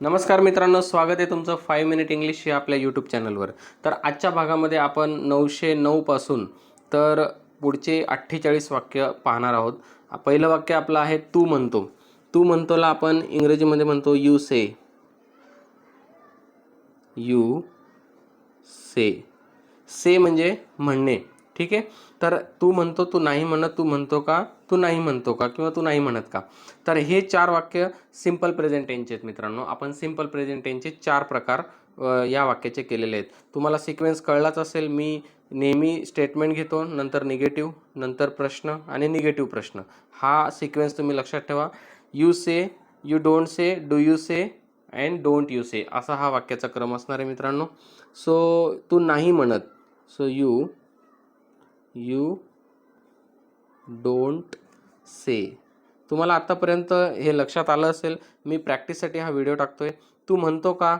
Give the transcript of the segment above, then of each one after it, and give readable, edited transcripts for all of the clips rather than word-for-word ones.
नमस्कार मित्रांनो, स्वागत आहे तुमचं 5 मिनिट इंग्लिश या आपल्या यूट्यूब चॅनलवर. तर आजच्या भागामध्ये आपण 909 पासून तर पुढचे 48 वाक्य पाहणार आहोत. पहिलं वाक्य आपलं आहे तू म्हणतो. तू म्हणतोला आपण इंग्रजीमध्ये म्हणतो यू से. यू से. से म्हणजे म्हणणे. ठीक आहे. तर तू म्हणतो, तू नाही म्हणत, तू म्हणतो का, तू नाही म्हणतो का, किंवा तू नाही म्हणत का. तर हे 4 वाक्य सिंपल प्रेझेंट टेन्सचे आहेत मित्रांनो. आपण सिंपल प्रेझेंट टेन्सचे 4 प्रकार या वाक्याचे केलेले आहेत. तुम्हाला सिक्वेन्स कळलाच असेल. मी नेहमी स्टेटमेंट घेतो, नंतर निगेटिव्ह, नंतर प्रश्न आणि निगेटिव्ह प्रश्न. हा सिक्वेन्स तुम्ही लक्षात ठेवा. You say, you don't say, do you say and don't you say, असा हा वाक्याचा क्रम असणार आहे मित्रांनो. सो तू नाही म्हणत. सो यू डोंट से. तुम्हाला आतापर्यंत हे लक्षात आलं असेल. मी प्रॅक्टिससाठी हा व्हिडिओ टाकतोय. तू म्हणतो का,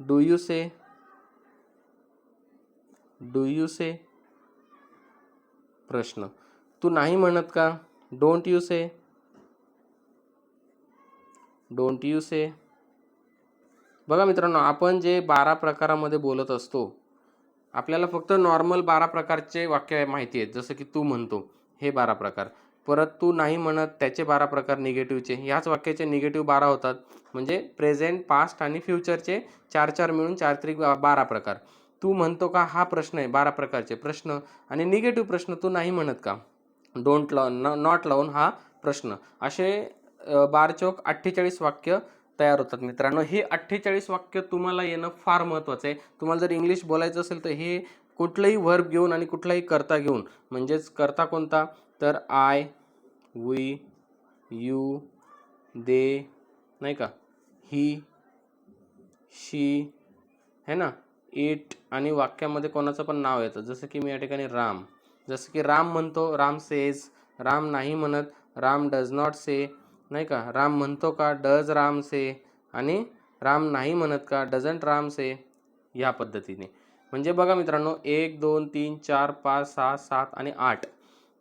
do you say. Do you say प्रश्न. तू नाही म्हणत का, don't you say. Don't you say. बघा मित्रांनो, आपण जे 12 प्रकारामध्ये बोलत असतो, आपल्याला फक्त नॉर्मल 12 प्रकारचे वाक्य माहिती आहेत. जसं की तू म्हणतो हे 12 प्रकार, परत तू नाही म्हणत त्याचे 12 प्रकार निगेटिव्हचे. ह्याच वाक्याचे निगेटिव्ह 12 होतात. म्हणजे प्रेझेंट, पास्ट आणि फ्युचरचे 4 मिळून 4 त्रिक 12 प्रकार. तू म्हणतो का हा प्रश्न आहे, 12 प्रकारचे प्रश्न. आणि निगेटिव्ह प्रश्न, तू नाही म्हणत का, डोंट लावून, नॉट लावून हा प्रश्न. असे 12 चौक 48 वाक्य तयार होतात मित्रांनो. हे 48 वाक्य तुम्हाला येणं फार महत्त्वाचं आहे. तुम्हाला जर इंग्लिश बोलायचं असेल तर हे कुठलंही व्हर्ब घेऊन आणि कुठलाही कर्ता घेऊन, म्हणजेच कर्ता कोणता तर आय, वी, यू, दे, नाही का, ही, शी, है ना, इट, आणि वाक्यामध्ये कोणाचं पण नाव येतं. जसं की मी या ठिकाणी राम. जसं की राम म्हणतो, राम सेज. राम नाही म्हणत, राम डज नॉट से, नाही का. राम म्हणतो का, डज राम से. आणि राम नाही म्हणत का, डझंट राम से. ह्या पद्धतीने. म्हणजे बघा मित्रांनो, 1 2 3 4 5 6 7 आणि 8.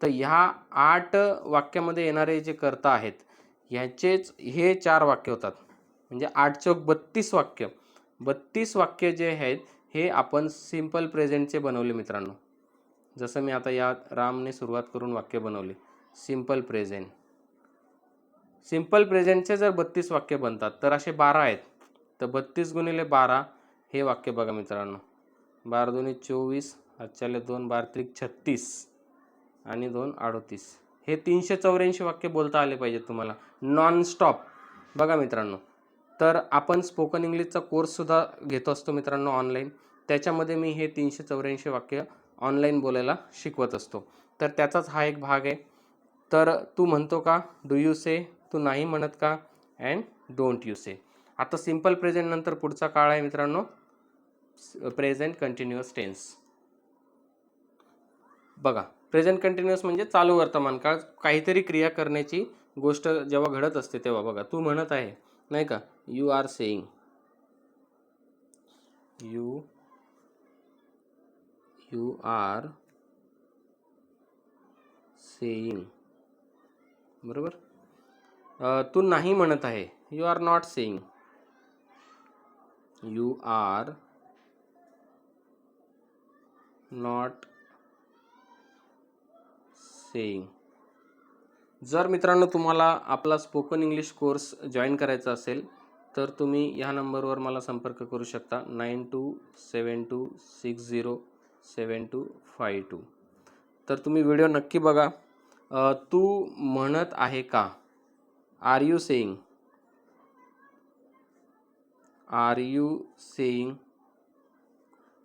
तर ह्या 8 वाक्यामध्ये येणारे जे कर्ता आहेत, ह्याचेच हे 4 वाक्य होतात. म्हणजे 8 चौक 32 वाक्य. 32 वाक्य जे आहेत हे आपण सिंपल प्रेझेंटचे बनवले मित्रांनो. जसं मी आता या रामने सुरुवात करून वाक्य बनवले. Simple present. सिंपल प्रेझेंटचे जर 32 वाक्य बनतात तर असे 12 आहेत. तर 32 गुणिले 12 हे वाक्य बघा मित्रांनो. 12 दुनी 24, आजच्याले 2, 12 त्रिक 36 आणि 2 38. हे 384 वाक्य बोलता आले पाहिजेत तुम्हाला नॉन स्टॉप. बघा मित्रांनो, तर आपण स्पोकन इंग्लिशचा कोर्ससुद्धा घेत असतो मित्रांनो ऑनलाईन. त्याच्यामध्ये मी हे 384 वाक्य ऑनलाईन बोलायला शिकवत असतो. तर त्याचाच हा एक भाग आहे. तर तू म्हणतो का, डू यू से. तू नाही म्हणत का, अँड डोंट यू से. आता सिंपल प्रेझेंट नंतर पुढचा काळ आहे मित्रांनो प्रेझेंट कंटिन्युअस टेन्स. बघा, प्रेझेंट कंटिन्युअस म्हणजे चालू वर्तमान काळ. काहीतरी क्रिया करण्याची गोष्ट जेव्हा घडत असते तेव्हा. बघा, तू म्हणत आहे, नाही का, you are saying. You are saying, बरोबर. तू नाही म्हणत आहे, you are not saying. You are not saying. जर मित्रांनो तुम्हाला आपला स्पोकन इंग्लिश कोर्स जॉईन करायचा असेल तर तुम्ही ह्या नंबरवर मला संपर्क करू शकता. 9272607252. तर तुम्ही व्हिडिओ नक्की बघा. तू म्हणत आहे का, are you saying. Are you saying.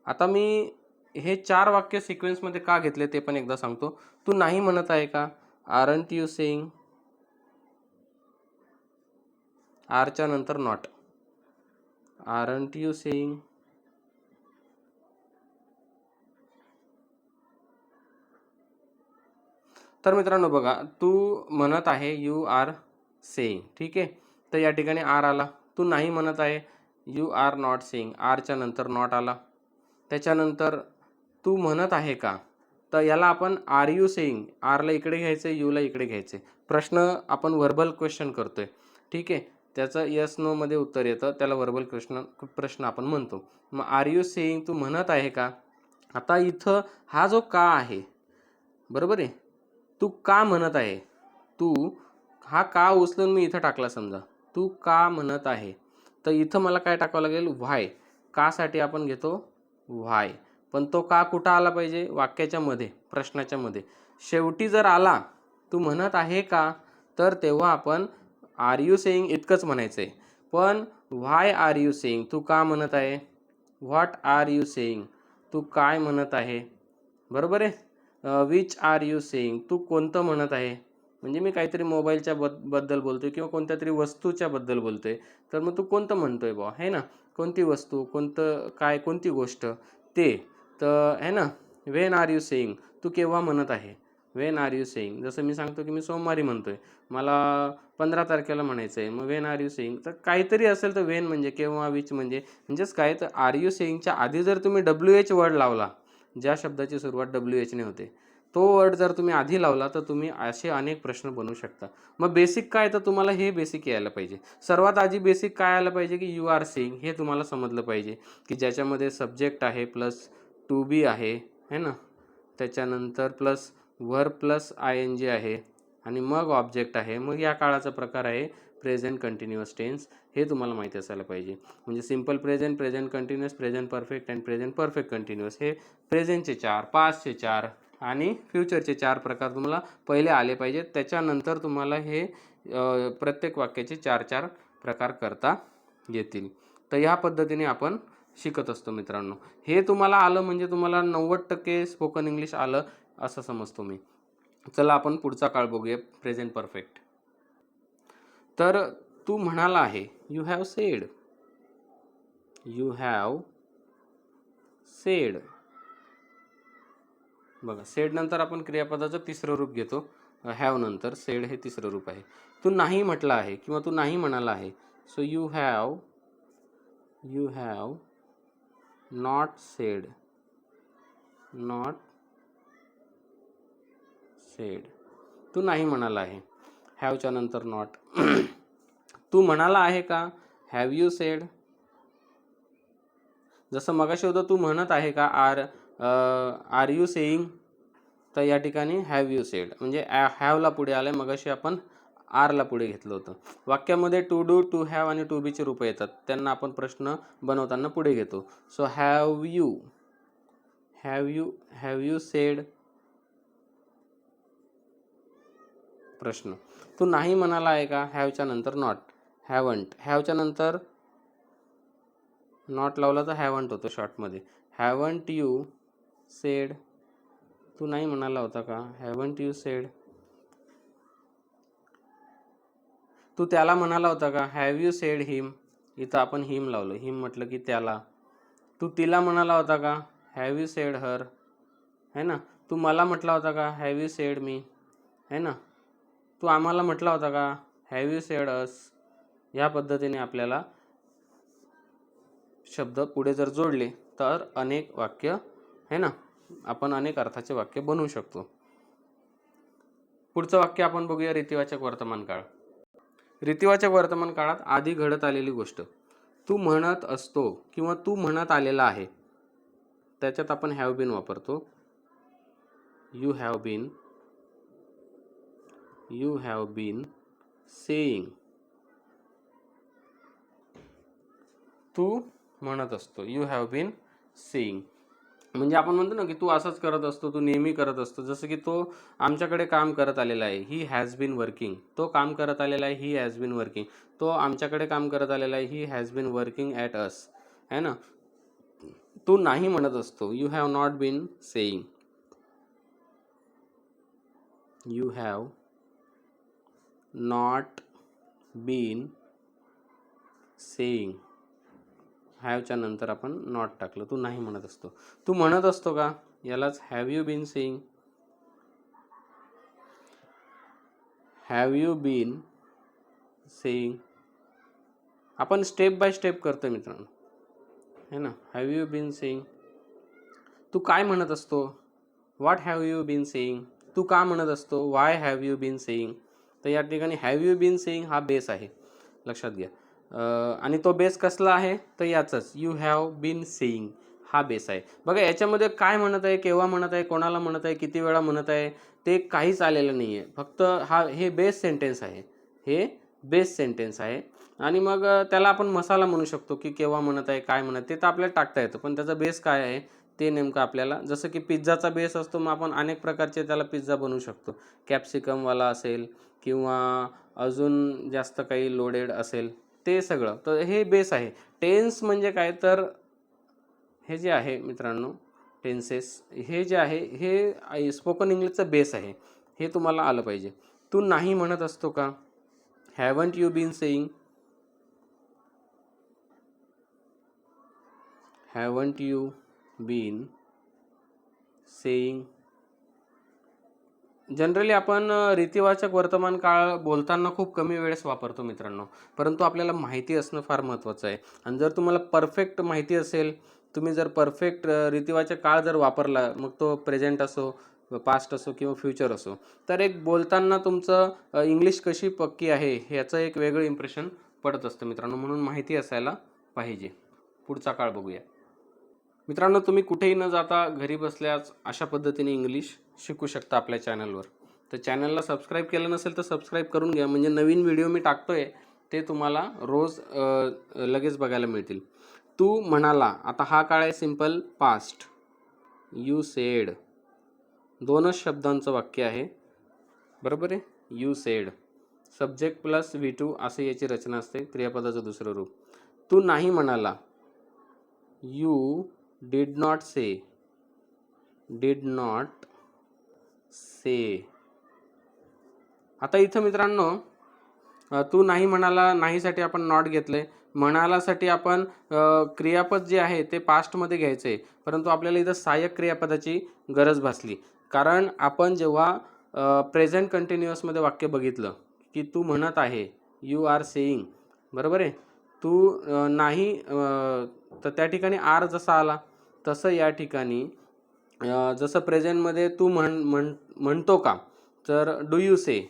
आता मी हे 4 वाक्य सिक्वेन्समध्ये का घेतले ते पण एकदा सांगतो. तू नाही म्हणत आहे का, आरंट यू सेईंग. आरच्या नंतर नॉट. Aren't you saying. तर मित्रांनो बघा, तू म्हणत आहे, यू आर सेईंग. ठीक आहे. तर या ठिकाणी आर आला. तू नाही म्हणत आहे, यू आर नॉट सेईंग. आरच्या नंतर नॉट आला. त्याच्यानंतर तू म्हणत आहे का, तर याला आपण आर यू सेईंग. आरला इकडे घ्यायचं, यूला इकडे घ्यायचे. प्रश्न आपण व्हर्बल क्वेश्चन करतोय. ठीक आहे. त्याचं यस नो मध्ये उत्तर येतं, त्याला वर्बल प्रश्न आपण म्हणतो. मग आर यू सेईंग, तू म्हणत आहे का. आता इथं हा जो का आहे, बरोबर आहे, तू का म्हणत आहे, तू हा का उचलून मी इथं टाकला, समजा तू का म्हणत आहे, तर इथं मला काय टाकावं लागेल, व्हाय. का साठी आपण घेतो व्हाय, पण तो का कुठं आला पाहिजे, वाक्याच्या मध्ये, प्रश्नाच्या मध्ये. शेवटी जर आला तू म्हणत आहे का, तर तेव्हा आपण आर यू सेईंग इतकंच म्हणायचं आहे. पण व्हाय आर यू सेईंग, तू का म्हणत आहे, व्हॉट आर यू सेईंग, तू काय म्हणत आहे, बरोबर आहे. विच आर यू सेईंग, तू कोणतं म्हणत आहे, म्हणजे मी काहीतरी मोबाईलच्या बद्दल बोलतोय किंवा कोणत्या तरी वस्तूच्या बद्दल बोलतोय, तर मग तू कोणतं म्हणतोय बा, है ना, कोणती वस्तू, कोणतं काय, कोणती गोष्ट, ते. तर है ना, वेन आर यू सेईंग, तू केव्हा म्हणत आहे, वेन आर यू सेईंग. जसं मी सांगतो की मी सोमवारी म्हणतोय, मला 15 तारखेला म्हणायचं आहे, मग वेन आर यू सेईंग. तर काहीतरी असेल तर वेन म्हणजे केव्हा, विच म्हणजेच काय, तर आर यू सेईंगच्या आधी जर तुम्ही WH वर्ड लावला, ज्या शब्दाची सुरुवात WH ने होते, तो वर्ड जर तुम्ही आधी लावला तर तुम्ही असे अनेक प्रश्न बनवू शकता. मग बेसिक काय, तर तुम्हाला हे बेसिक यायला पाहिजे. सर्वात आधी बेसिक काय आलं पाहिजे, की यू आर सेईंग हे तुम्हाला समजलं पाहिजे, की ज्याच्यामध्ये सब्जेक्ट आहे प्लस टू बी आहे, है ना, त्याच्यानंतर प्लस वर्ब प्लस ING आहे, आणि मग ऑब्जेक्ट आहे. मग या काळाचा प्रकार आहे प्रेझेंट कंटिन्युअस टेन्स. हे तुम्हाला माहिती असायला पाहिजे. म्हणजे simple present, present continuous, present perfect and present perfect continuous, हे प्रेझेंटचे 4, पास्टचे 4 आणि फ्युचरचे 4 प्रकार तुम्हाला पहिले आले पाहिजेत. त्याच्यानंतर तुम्हाला हे प्रत्येक वाक्याचे 4 प्रकार करता येतील. तर ह्या पद्धतीने आपण शिकत असतो मित्रांनो. हे तुम्हाला आलं म्हणजे तुम्हाला 90% स्पोकन इंग्लिश आलं असं समजतो मी. चला आपण पुढचा काळ बघूया, प्रेझेंट परफेक्ट. तर तू म्हणाला आहे, you have said, you have sed. बघा, सेड नंतर आपण क्रियापदाचं तिसरं रूप घेतो, हॅव नंतर सेड हे तिसरं रूप आहे. तू नाही म्हटला आहे किंवा तू नाही म्हणाला आहे, so you have not said, not said. तू नाही म्हणाला आहे, हॅवच्या नंतर नॉट. तू म्हणाला आहे का, हॅव यू सेड. जसं मगाशी होतं तू म्हणत आहे का, आर यू सेईंग, तर या ठिकाणी हॅव यू सेड, म्हणजे हॅवला पुढे आलंय, मगाशी आपण आरला पुढे घेतलं होतं. वाक्यामध्ये टू डू, टू हॅव आणि टू बीचे रूप येतात, त्यांना आपण प्रश्न बनवताना पुढे घेतो. सो हॅव यू सेड, प्रश्न. तू नाही म्हणाला आहे का, हॅवच्या नंतर नॉट, हॅवंट. हॅवच्या नंतर नॉट लावला तर हॅवंट होतो शॉर्टमध्ये. हॅवंट यू सेड, तू नाही म्हणाला होता का, हॅवंट यू सेड. तू त्याला म्हणाला होता का, हॅव यू सेड हिम. इथं आपण हिम लावलं, हिम म्हटलं की त्याला. तू तिला म्हणाला होता का, हॅव यू सेड हर, है ना. तू मला म्हटला होता का, हॅव यू सेड मी, है ना. तू आम्हाला म्हटला होता का, हॅव यू सेड अस. या पद्धतीने आपल्याला शब्द पुढे जर जोडले तर अनेक वाक्य, है ना, आपण अनेक अर्थाचे वाक्य बनवू शकतो. पुढचं वाक्य आपण बघूया, रीतिवाचक वर्तमान काळ. रीतिवाचक वर्तमान काळात आधी घडत आलेली गोष्ट तू म्हणत असतो किंवा तू म्हणत आलेला आहे, त्याच्यात आपण हॅव बीन वापरतो. You have been saying. तू म्हणत असतो, यू हॅव बीन सेईंग. म्हणजे आपण म्हणतो ना की तू असंच करत असतो, तू नेहमी करत असतो. जसं की तो आमच्याकडे काम करत आलेला आहे, ही हॅज बीन वर्किंग. तो काम करत आलेला आहे, ही हॅज बीन वर्किंग. तो आमच्याकडे काम करत आलेला आहे, he has been working at us, है ना. तू नाही म्हणत असतो, you have not been saying. You have not been saying. हॅवच्या नंतर आपण नॉट टाकलं, तू नाही म्हणत असतो. तू म्हणत असतो का, यालाच have you been saying. Have you been saying. आपण स्टेप बाय स्टेप करतो मित्रांनो, है ना. Have you been saying. तू काय म्हणत असतो, what have you been saying. तू का म्हणत असतो, why have you been saying. तर या ठिकाणी हॅव यू बीन सेईंग हा बेस आहे. लक्षात घ्या. आणि तो बेस कसला आहे तर याचाच यू हॅव बीन सेईंग हा बेस आहे. बघा याच्यामध्ये काय म्हणत आहे, केव्हा म्हणत आहे, कोणाला म्हणत आहे, किती वेळा म्हणत आहे ते काहीच आलेलं नाही आहे. फक्त हे बेस सेंटेन्स आहे, हे बेस सेंटेन्स आहे. आणि मग त्याला आपण मसाला म्हणू शकतो की केव्हा म्हणत आहे, काय म्हणत ते तर आपल्याला टाकता येतं, पण त्याचा बेस काय आहे ते नेमकं आपल्याला, जसं की पिझ्झाचा बेस असतो मग आपण अनेक प्रकारचे त्याला पिझ्झा बनवू शकतो. कॅप्सिकमवाला असेल किंवा अजून जास्त काही लोडेड असेल ते सगळं, तर हे बेस आहे. टेन्स म्हणजे काय तर हे जे आहे मित्रांनो टेन्सेस हे जे आहे हे स्पोकन इंग्लिशचा बेस आहे. हे तुम्हाला आलं पाहिजे. तू नाही म्हणत असतो का? Haven't you been saying? Haven't you been saying? Generally आपण रीतिवाचक वर्तमान काळ बोलताना खूप कमी वेळेस वापरतो मित्रांनो, परंतु आपल्याला माहिती असणं फार महत्त्वाचं आहे. आणि जर तुम्हाला परफेक्ट माहिती असेल, तुम्ही जर परफेक्ट रीतिवाचक काळ जर वापरला, मग तो प्रेझेंट असो, पास्ट असो किंवा फ्युचर असो, तर एक बोलताना तुमचं इंग्लिश कशी पक्की आहे ह्याचं एक वेगळं इम्प्रेशन पडत असतं मित्रांनो. म्हणून माहिती असायला पाहिजे. पुढचा काळ बघूया मित्रांनो. तुम्ही कुठेही न जाता घरी बसल्याच अशा पद्धतीने इंग्लिश शिकू शकता आपल्या चॅनलवर. तर चॅनलला सबस्क्राईब केलं नसेल तर सबस्क्राईब करून घ्या, म्हणजे नवीन व्हिडिओ मी टाकतोय ते तुम्हाला रोज लगेच बघायला मिळतील. तू म्हणाला, आता हा काळ आहे सिंपल पास्ट. यू सेड, दोनच शब्दांचं वाक्य आहे, बरोबर आहे. You sed, subject plus V2 असे याची रचना असते, क्रियापदाचं दुसरं रूप. तू नाही म्हणाला, you did not say. Did not say. आता इथं मित्रांनो तू नाही म्हणाला, नाहीसाठी आपण नॉट घेतलंय, म्हणालासाठी आपण क्रियापद जे आहे ते पास्टमध्ये घ्यायचं आहे, परंतु आपल्याला इथं सहाय्यक क्रियापदाची गरज भासली. कारण आपण जेव्हा प्रेझेंट कंटिन्युअसमध्ये वाक्य बघितलं की तू म्हणत आहे, यू आर सेईंग, बरोबर आहे. तू नाही तर त्या ठिकाणी आर जसा आला तसं या ठिकाणी जसं प्रेझेंटमध्ये तू म्हणतो का, तर डू यू से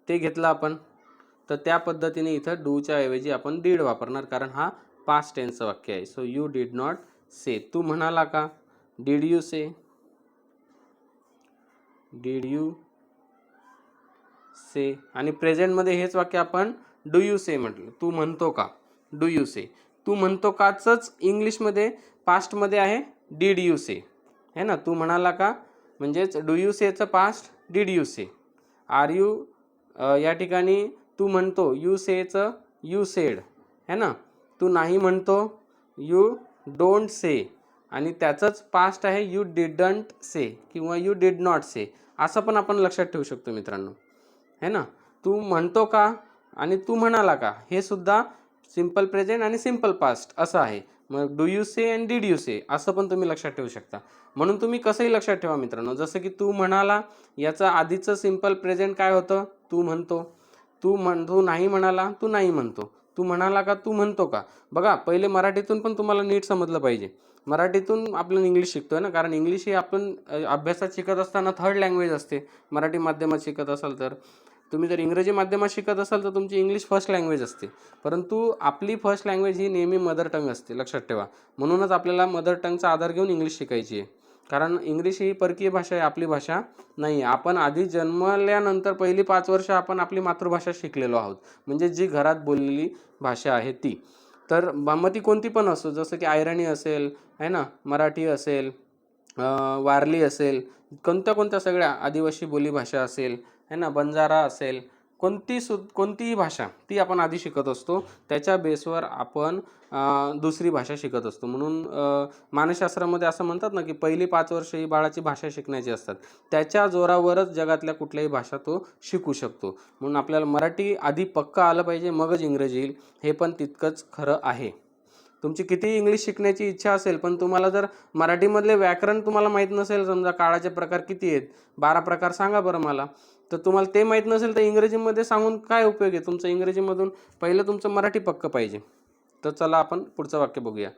ते घेतलं आपण, तर त्या पद्धतीने इथं डूच्या ऐवजी आपण डीड वापरणार, कारण हा पास्ट टेन्सचं वाक्य आहे. So you did not say. तू म्हणाला का, did you say. Did you say. आणि प्रेझेंटमध्ये हेच वाक्य आपण डू यू से म्हटलं. तू म्हणतो का, डू यू से. तू म्हणतो काच इंग्लिशमध्ये पास्टमध्ये आहे डिड यू से, है ना. तू म्हणाला का म्हणजेच डू यू सेचं past did you say. Are you या ठिकाणी तू म्हणतो, यू सेचं यू सेड, है ना. तू नाही म्हणतो, यू डोंट से. आणि त्याचंच पास्ट आहे यू डिडंट से किंवा यू डिड नॉट से, असं पण आपण लक्षात ठेवू शकतो मित्रांनो, है ना. तू म्हणतो का आणि तू म्हणाला का हे सुद्धा सिंपल प्रेझेंट आणि सिंपल पास्ट असं आहे. मग do you say and did you say असं पण तुम्ही लक्षात ठेवू शकता. म्हणून तुम्ही कसंही लक्षात ठेवा मित्रांनो, जसं की तू म्हणाला याचं आधीचं सिंपल प्रेझेंट काय होतं, तू म्हणतो. तू नाही म्हणाला, तू नाही म्हणतो. तू म्हणाला का, तू म्हणतो का. बघा पहिले मराठीतून पण तुम्हाला नीट समजलं पाहिजे. मराठीतून आपण इंग्लिश शिकतोय ना, कारण इंग्लिश ही आपण अभ्यासात शिकत असताना थर्ड लँग्वेज असते. मराठी माध्यमात शिकत असाल तर, तुम्ही जर इंग्रजी माध्यमात शिकत असाल तर तुमची इंग्लिश फर्स्ट लँग्वेज असते, परंतु आपली फर्स्ट लँग्वेज ही नेहमी मदर टंग असते, लक्षात ठेवा. म्हणूनच आपल्याला मदर टंगचा आधार घेऊन इंग्लिश शिकायची आहे, कारण इंग्लिश ही परकीय भाषा आहे, आपली भाषा नाही. आपण आधी जन्मल्यानंतर पहिली 5 वर्ष आपण आपली मातृभाषा शिकलेलो आहोत, म्हणजे जी घरात बोललेली भाषा आहे ती. तर मग ती कोणती पण असो, जसं की आयराणी असेल, है ना, मराठी असेल, वारली असेल, कोणत्या सगळ्या आदिवासी बोलीभाषा असेल, है ना, बंजारा असेल, कोणतीही भाषा ती आपण आधी शिकत असतो. त्याच्या बेसवर आपण दुसरी भाषा शिकत असतो. म्हणून मानसशास्त्रामध्ये असं म्हणतात ना की पहिली 5 वर्ष ही बाळाची भाषा शिकण्याची असतात. त्याच्या जोरावरच जगातल्या कुठल्याही भाषा तो शिकू शकतो. म्हणून आपल्याला मराठी आधी पक्का आलं पाहिजे, मगच इंग्रजी येईल. हे पण तितकंच खरं आहे. तुमची कितीही इंग्लिश शिकण्याची इच्छा असेल, पण तुम्हाला जर मराठीमधले व्याकरण तुम्हाला माहीत नसेल, समजा काळाचे प्रकार किती आहेत, 12 प्रकार सांगा बरं मला, तर तुम्हाला ते माहीत नसेल तर इंग्रजीमध्ये सांगून काय उपयोग आहे. तुमचं इंग्रजीमधून पहिलं तुमचं मराठी पक्क पाहिजे. तर चला आपण पुढचं वाक्य बघूया.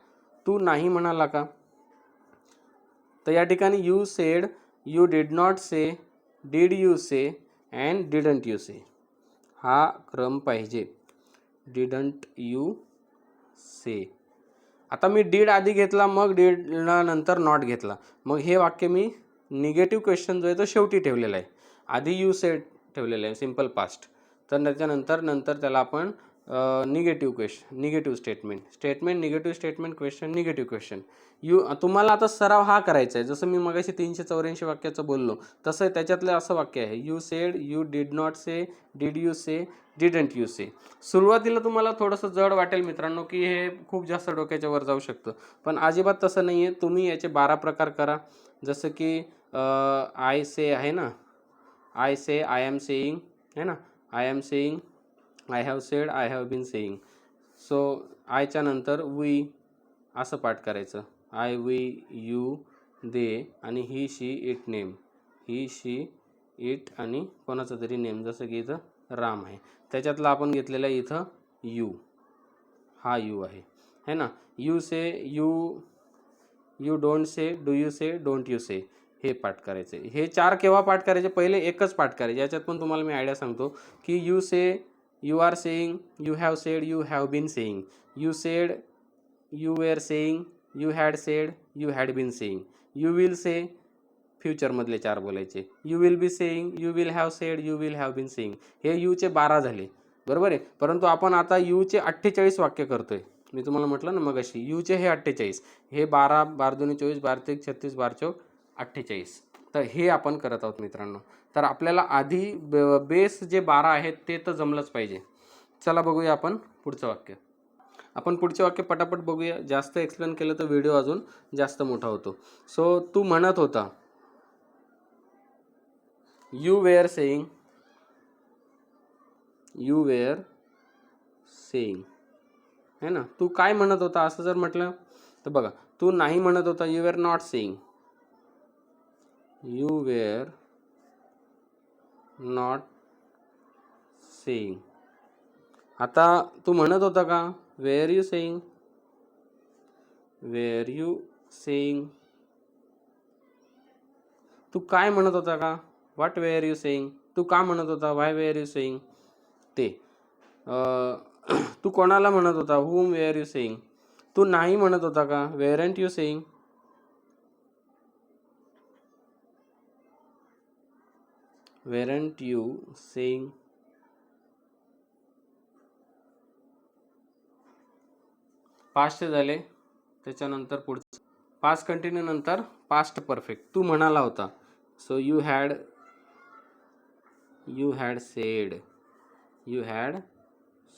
तू नाही म्हणाला का, तर या ठिकाणी you said, you did not say, did you say and didn't you say हा क्रम पाहिजे. Didn't you say. आता मी डीड आधी घेतला, मग डीड नंतर नॉट घेतला, मग हे वाक्य मी निगेटिव्ह क्वेश्चन जो आहे तो शेवटी ठेवलेला आहे. आधी यू सेड ठेवलेलं आहे सिम्पल पास्ट, तर त्याच्यानंतर त्याला आपण negative statement negative statement question negative question. तुम्हाला आता सराव हा करायचा आहे. जसं मी मगाशी 384 वाक्याचं बोललो तसं त्याच्यातलं असं वाक्य आहे, you said, you did not say, did you say, didn't you say. सुरुवातीला तुम्हाला थोडंसं जड वाटेल मित्रांनो, की हे खूप जास्त डोक्याच्या वर जाऊ शकतं, पण अजिबात तसं नाही आहे. तुम्ही याचे 12 प्रकार करा. जसं की आय से आहे ना, I say, I am saying है ना, I am saying, I have said, I have been saying. So आयच्या नंतर वी असं पाठ करायचं, आय, वी, यू, दे आणि he, she, it name, he, she, it आणि कोणाचं तरी नेम, जसं की इथं राम आहे, त्याच्यातलं आपण घेतलेलं आहे इथं यू, हा यू आहे है ना. You say, you don't say, do you say, don't you say, हे पाठ करायचे. हे 4 केव्हा पाठ करायचे, पहिले एकच पाठ करायचे. याच्यात पण तुम्हाला मी आयडिया सांगतो की you say, you are saying, you have said, you have been saying, you said, you were saying, you had said, you had been saying, you will say, फ्युचरमधले 4 बोलायचे, you will be saying, you will have said, you will have been saying. हे यूचे 12 झाले, बरोबर आहे. परंतु आपण आता यूचे 48 वाक्य करतोय. मी तुम्हाला म्हटलं ना मग अशी यूचे हे 48, हे 12, 12 दूनी 24, 12 त्रिक 36, 12 चौक 48. तर हे आपण करत आहोत मित्रांनो. तर आपल्याला आधी बेस जे 12 आहेत ते तर जमलंच पाहिजे. चला बघूया आपण पुढचं वाक्य. आपण पुढचे वाक्य पटापट बघूया. जास्त एक्सप्लेन केलं तर व्हिडिओ अजून जास्त मोठा होतो. सो तू म्हणत होता, you were saying, you were saying है ना. तू काय म्हणत होता असं जर म्हटलं तर बघा, तू नाही म्हणत होता, you were not saying, you were not saying. आता तू म्हणत होता का, were you saying, were you saying. तू काय म्हणत होता का, व्हॉट वेअर यू सेईंग. तू का म्हणत होता, व्हाय वेअर यू सेईंग. ते तू कोणाला म्हणत होता, whom वेअर यू सेईंग. तू नाही म्हणत होता का, weren't you saying. Weren't you saying. Past झाले, त्याच्यानंतर पुढचं पास्ट कंटिन्यू नंतर पास्ट परफेक्ट. तू म्हणाला होता, so you had said, you had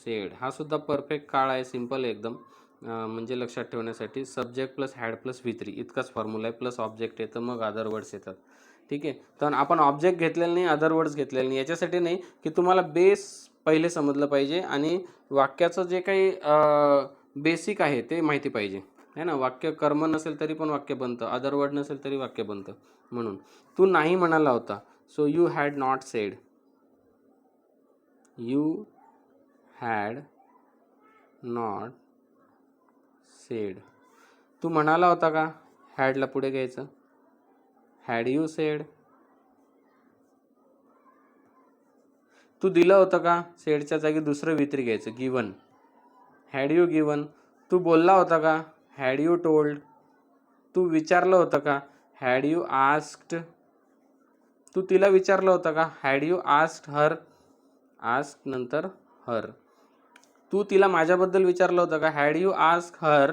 said. हा सुद्धा परफेक्ट काळ आहे, सिम्पल आहे एकदम, म्हणजे लक्षात ठेवण्यासाठी. Subject plus had plus V3 इतकाच फॉर्म्युला आहे, प्लस ऑब्जेक्ट येतं, मग अदर वर्ड्स येतात. ठीक आहे. तर आपण ऑब्जेक्ट घेतलेलं नाही, अदर वर्ड्स घेतलेले नाही. याच्यासाठी नाही की तुम्हाला बेस पहिले समजलं पाहिजे आणि वाक्याचं जे काही बेसिक आहे ते माहिती पाहिजे है ना. वाक्य कर्म नसेल तरी पण वाक्य बनतं, अदर वर्ड नसेल तरी वाक्य बनतं. म्हणून तू नाही म्हणाला होता, so you had not said, you had not said. तू म्हणाला होता का, हॅडला पुढे घ्यायचं, हॅड यू सेड. तू दिलं होतं का, सेडच्या जागी दुसरं V3 घ्यायचं, गिवन, हॅड यू गिवन. तू बोलला होता का, हॅड यू टोल्ड. तू विचारलं होतं का, हॅड यू आस्क्ड. तू तिला विचारलं होतं का, had you asked her. Asked नंतर हर. तू तिला माझ्याबद्दल विचारलं होतं का, had you asked her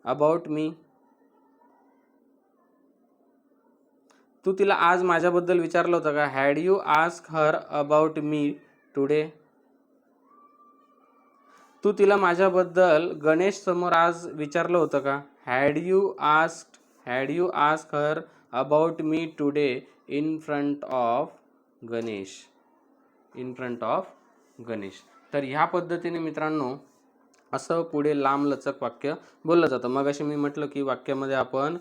about me. तू तिला आज माझ्याबद्दल विचारलं होतं का, had you asked her about me today. तू तिला माझ्याबद्दल गणेश समोर आज विचारलं होतं का, had you asked her about me today in front of Ganesh, in front of Ganesh. तर ह्या पद्धतीने मित्रांनो असं पुढे लांबलचक वाक्य बोललं जातं. मग अशी मी म्हटलं की वाक्यामध्ये आपण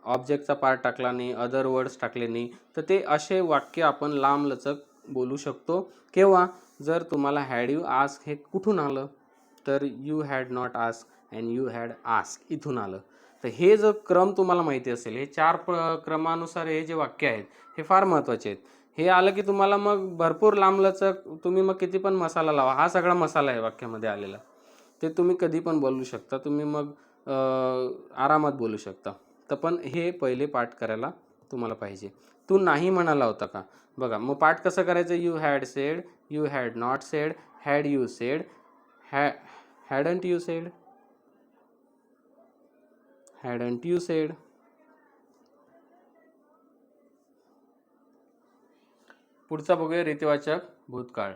ऑब्जेक्टचा पार्ट टाकला नाही, अदर वर्ड्स टाकले नाही, तर ते असे वाक्य आपण लांबलचक बोलू शकतो. केव्हा, जर तुम्हाला हॅड यू आस्क हे कुठून आलं, तर you had not ask and you had ask इथून आलं. तर हे जर क्रम तुम्हाला माहिती असेल, हे 4 क्रमानुसार हे जे वाक्य आहेत हे फार महत्त्वाचे आहेत. हे आलं की तुम्हाला मग भरपूर लांबलचक, तुम्ही मग किती पण मसाला लावा, हा सगळा मसाला आहे वाक्यामध्ये आलेला, ते तुम्ही कधी पण बोलू शकता, तुम्ही मग आरामात बोलू शकता. तर पण हे पहिले पाठ करायला तुम्हाला पाहिजे. तू नाही म्हणाला होता का? बघा मग पाठ कसं करायचं? You had said, you had not sed, had you sed, hadn't you sed, hadn't you sed. पुढचा बघूया रीतिवाचक भूतकाळ.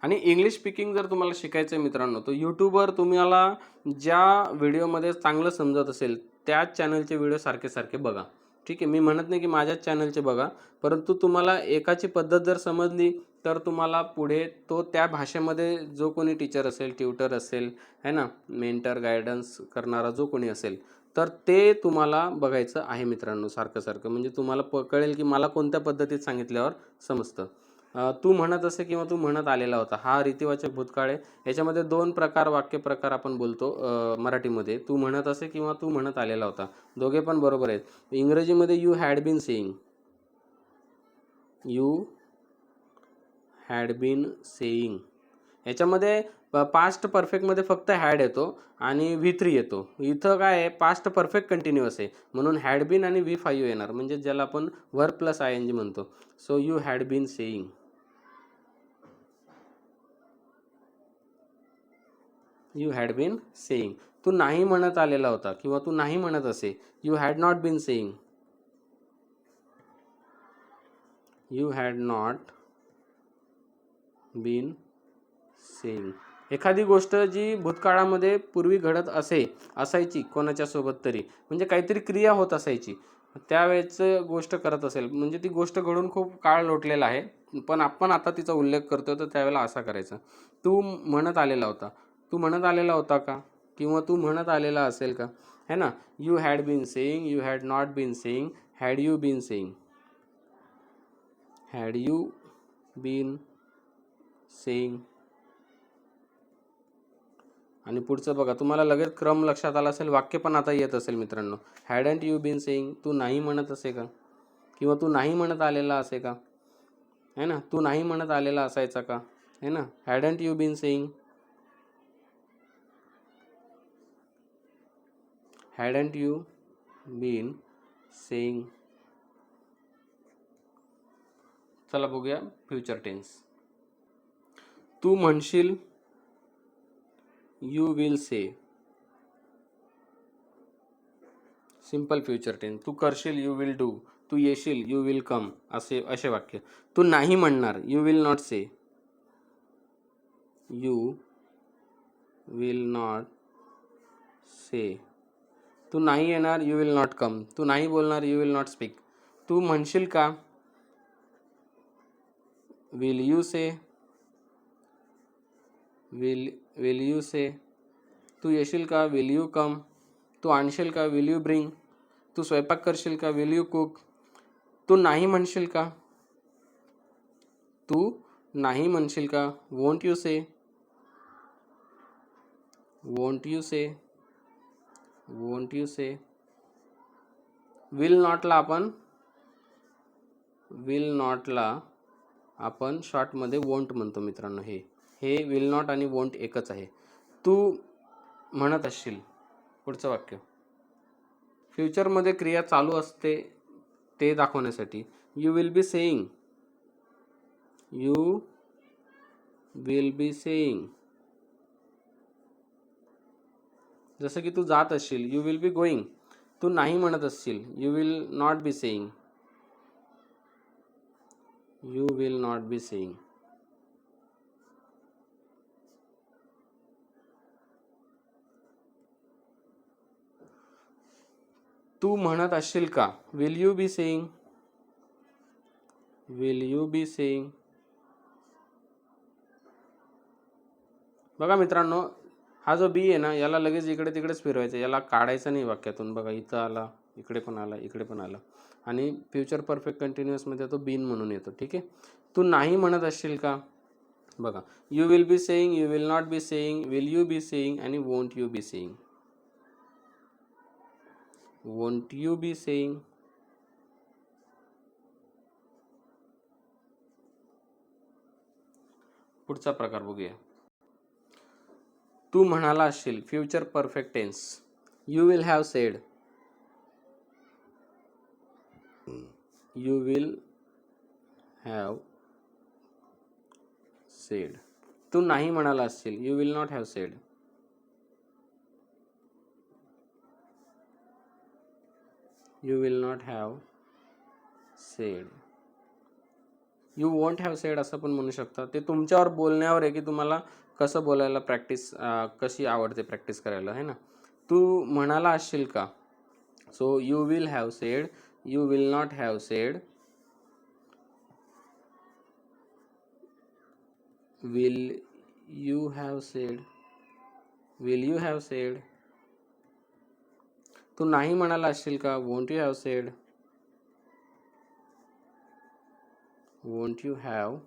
आणि इंग्लिश स्पीकिंग जर तुम्हाला शिकायचं आहे मित्रांनो, तर यूट्यूबवर तुम्हाला ज्या व्हिडिओमध्ये चांगलं समजत असेल त्याच चॅनलचे व्हिडिओ सारखे सारखे बघा. ठीक आहे, मी म्हणत नाही की माझ्याच चॅनलचे बघा, परंतु तुम्हाला एकाची पद्धत जर समजली तर तुम्हाला पुढे तो त्या भाषेमध्ये जो कोणी टीचर असेल, ट्युटर असेल, है ना, मेंटर गायडन्स करणारा जो कोणी असेल, तर ते तुम्हाला बघायचं आहे मित्रांनो सारखं सारखं. म्हणजे तुम्हाला कळेल की मला कोणत्या पद्धतीत सांगितल्यावर समजतं. तू म्हणत असे किंवा तू म्हणत आलेला होता, हा रीतिवाचक भूतकाळ आहे. याच्यामध्ये दोन प्रकार, वाक्य प्रकार आपण बोलतो मराठीमध्ये, तू म्हणत असे किंवा तू म्हणत आलेला होता, दोघे पण बरोबर आहेत. इंग्रजीमध्ये you had been saying, you had been saying. याच्यामध्ये पास्ट परफेक्टमध्ये फक्त हॅड येतो आणि V3 येतो. इथं काय आहे, पास्ट परफेक्ट कंटिन्युअस आहे म्हणून हॅड बीन आणि V5 येणार, म्हणजे ज्याला आपण वर्ब प्लस ING म्हणतो. So you had been saying, you had been saying. तू नाही म्हणत आलेला होता किंवा तू नाही म्हणत असे, you had not been saying, you had not been saying. एखादी गोष्ट जी भूतकाळामध्ये पूर्वी घडत असायची कोणाच्या सोबत तरी, म्हणजे काहीतरी क्रिया होत असायची, त्यावेळेस गोष्ट करत असेल, म्हणजे ती गोष्ट घडून खूप काळ लोटलेला आहे, पण आपण आता तिचा उल्लेख करतो, तर त्यावेळेला असा करायचा. तू म्हणत आलेला होता, तू म्हणत आलेला होता का, किंवा तू म्हणत आलेला असेल का, है ना. You had been saying, you had not been saying, had you been saying, had you been saying. आणि पुढचं बघा, तुम्हाला लगेच क्रम लक्षात आला असेल, वाक्य पण आता येत असेल मित्रांनो. हॅडंट यू बीन सेईंग, तू नाही म्हणत असे का, किंवा तू नाही म्हणत आलेला असे का, है ना, तू नाही म्हणत आलेला असायचा का, है ना. Hadn't you been saying, hadn't you been saying. चला बघूया फ्युचर टेन्स. तू म्हणशील, you will say, simple future tense. तू करशील, यू विल डू. तू येशील, यू विल कम. असे वाक्य. तू नाही म्हणणार, you will not say, you will not say. तू नाही येणार, यू विल नॉट कम. तू नाही बोलणार, यू विल नॉट स्पीक. तू म्हणशील का, will you say, will you say. तू येशील का, विल यू कम. तू आणशील का, विल यू ब्रिंग. तू स्वयंपाक करशील का, विल यू कुक. तू नाही म्हणशील का, तू नाही म्हणशील का, won't you say, won't you say, won't you say. Will नॉटला आपण शॉर्टमध्ये वोंट म्हणतो मित्रांनो. हे विल नॉट आणि वोंट एकच आहे. तू म्हणत असशील, पुढचं वाक्य फ्युचरमध्ये क्रिया चालू असते ते दाखवण्यासाठी. You will be saying, you will be saying. जसं की तू जात असशील, यू विल बी गोईंग. तू नाही म्हणत असशील, you will not be saying, you will not be saying. तू म्हणत असशील का, will you be saying, will you be saying. बघा मित्रांनो, हा जो बी आहे ना, याला लगेच इकडे तिकडेच फिरवायचं, याला काढायचं नाही वाक्यातून. बघा इथं आला, इकडे पण आला, इकडे पण आला, आणि फ्युचर परफेक्ट कंटिन्युअसमध्ये तो बीन म्हणून येतो. ठीक आहे. तू नाही म्हणत असशील का, बघा you will be saying, you will not be saying, will you be saying आणि won't you be saying, won't you be saying. पुढचा प्रकार बघूया. तू म्हणाला असशील, future perfect tense. You will have said. You will have said. तू नाही म्हणाला असशील, you will not have said. You will not have said. You won't have said असं पण म्हणू शकता. ते तुमच्यावर बोलण्यावर आहे की तुम्हाला कसं बोलायला कशी आवडते प्रॅक्टिस करायला, है ना. तू म्हणाला असशील का. So you will have said, you will not have said, will you have said, will you have said. तू नाही म्हणाला असशील का. Won't you have said, won't you have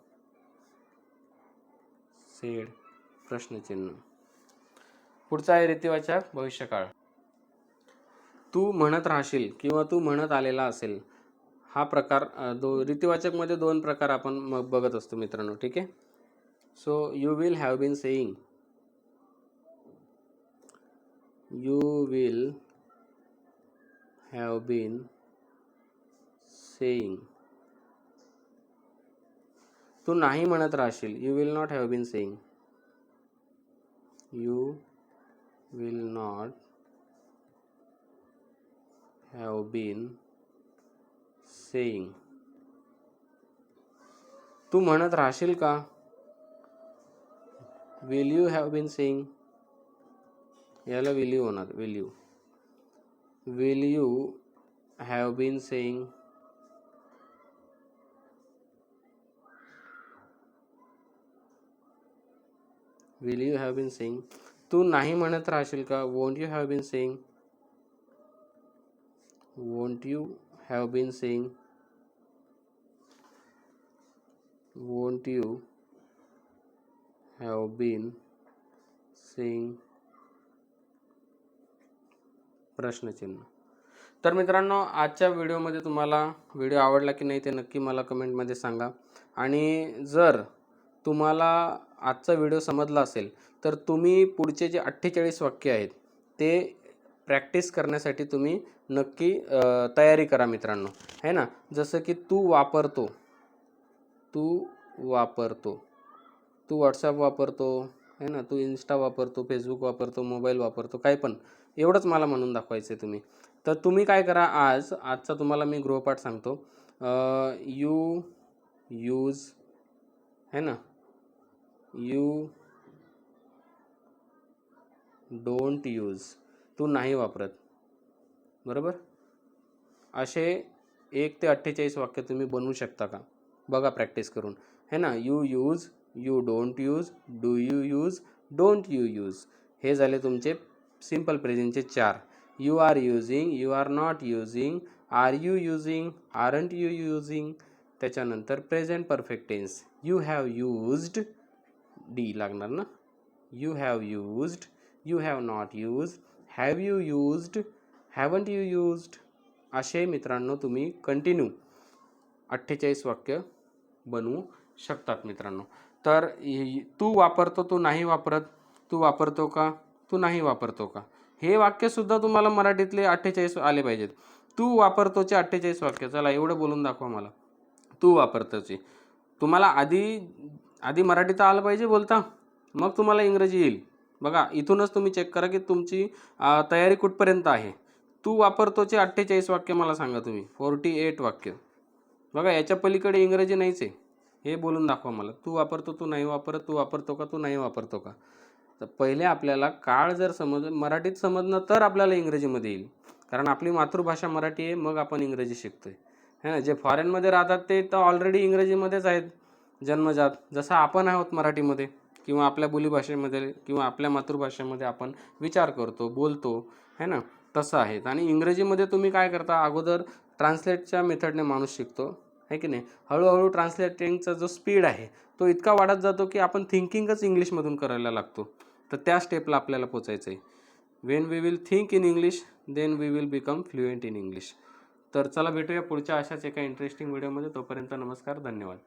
said. प्रश्नचिन्ह. पुढचा आहे रीतिवाचक भविष्यकाळ. तू म्हणत राहशील किंवा तू म्हणत आलेला असेल. हा प्रकार रीतिवाचक मध्ये दोन प्रकार आपण बघत असतो मित्रांनो, ठीक आहे. So you will have been saying, you will have been saying. तू नाही म्हणत राहशील, you will not have been saying, you will not have been saying. तू म्हणत राहशील का. Will you have been saying. याला विल यू होणार, will you. Will you have been saying. Will you have been saying. तू नाही म्हणत राहशील का. Won't you have been saying, won't you have been saying, won't you have been saying. प्रश्नचिन्ह. तर मित्रांनो, आजच्या व्हिडिओमध्ये तुम्हाला व्हिडिओ आवडला की नाही ते नक्की मला कमेंटमध्ये सांगा. आणि जर तुम्हाला आजचा व्हिडिओ समजला असेल तर तुम्ही पुढचे जे 48 वाक्य आहेत ते प्रॅक्टिस करण्यासाठी तुम्ही नक्की तयारी करा मित्रांनो, है ना. जसं की तू वापरतो, तू वापरतो, तू व्हॉट्सॲप वापरतो, है ना. तू इंस्टा वापरतो, फेसबुक वापरतो, मोबाईल वापरतो, काय पण. एवढंच मला म्हणून दाखवायचं आहे तुम्ही. तर तुम्ही काय करा, आजचा तुम्हाला मी गृहपाठ सांगतो. यू यूज, है ना. You don't use. तू नाही वापरत, बरोबर. असे 1 ते 48 वाक्य तुम्ही बनवू शकता का, बघा प्रॅक्टिस करून, है ना. You use, you don't use, do you use, don't you use. हे झाले तुमचे सिंपल प्रेझेंटचे 4. You are using, you are not using, are you using, aren't you using. त्याच्यानंतर present perfect tense. You have used, D लागणार ना. You have used, you have not used, have you used, haven't you used. असे मित्रांनो तुम्ही continue 48 वाक्य बनवू शकतात मित्रांनो. तर तू वापरतो, तू नाही वापरत, तू वापरतो का, तू नाही वापरतो का, हे वाक्यसुद्धा तुम्हाला मराठीतले 48 आले पाहिजेत. तू वापरतोचे 48 वाक्य. चला एवढं बोलून दाखवा मला. तू वापरतोचे. तुम्हाला आधी मराठी तर आलं पाहिजे बोलता, मग तुम्हाला इंग्रजी येईल. बघा इथूनच तुम्ही चेक करा की तुमची तयारी कुठपर्यंत आहे. तू वापरतोचे 48 वाक्य मला सांगा तुम्ही. 48 वाक्य. बघा याच्या पलीकडे इंग्रजी नाहीच आहे. हे बोलून दाखवा मला. तू वापरतो, तू नाही वापरत, तू वापरतो का, तू नाही वापरतो का. तर पहिले आपल्याला काळ जर मराठीत समजणं तर आपल्याला इंग्रजीमध्ये येईल. कारण आपली मातृभाषा मराठी आहे, मग आपण इंग्रजी शिकतोय, है ना. जे फॉरेनमध्ये राहतात ते तर ऑलरेडी इंग्रजीमध्येच आहेत जन्मजात. जसं आपण आहोत मराठीमध्ये किंवा आपल्या बोलीभाषेमध्ये किंवा आपल्या मातृभाषेमध्ये आपण विचार करतो, बोलतो, है ना. तसं आहे. आणि इंग्रजीमध्ये तुम्ही काय करता, अगोदर ट्रान्सलेटच्या मेथडने माणूस शिकतो, है की नाही. हळूहळू ट्रान्सलेटिंगचा जो स्पीड आहे तो इतका वाढत जातो की आपण थिंकिंगच इंग्लिशमधून करायला लागतो. तर त्या स्टेपला आपल्याला पोचायचं आहे. When we will think in English then we will become fluent in English. तर चला भेटूया पुढच्या अशाच एका इंटरेस्टिंग व्हिडिओमध्ये. तोपर्यंत नमस्कार, धन्यवाद.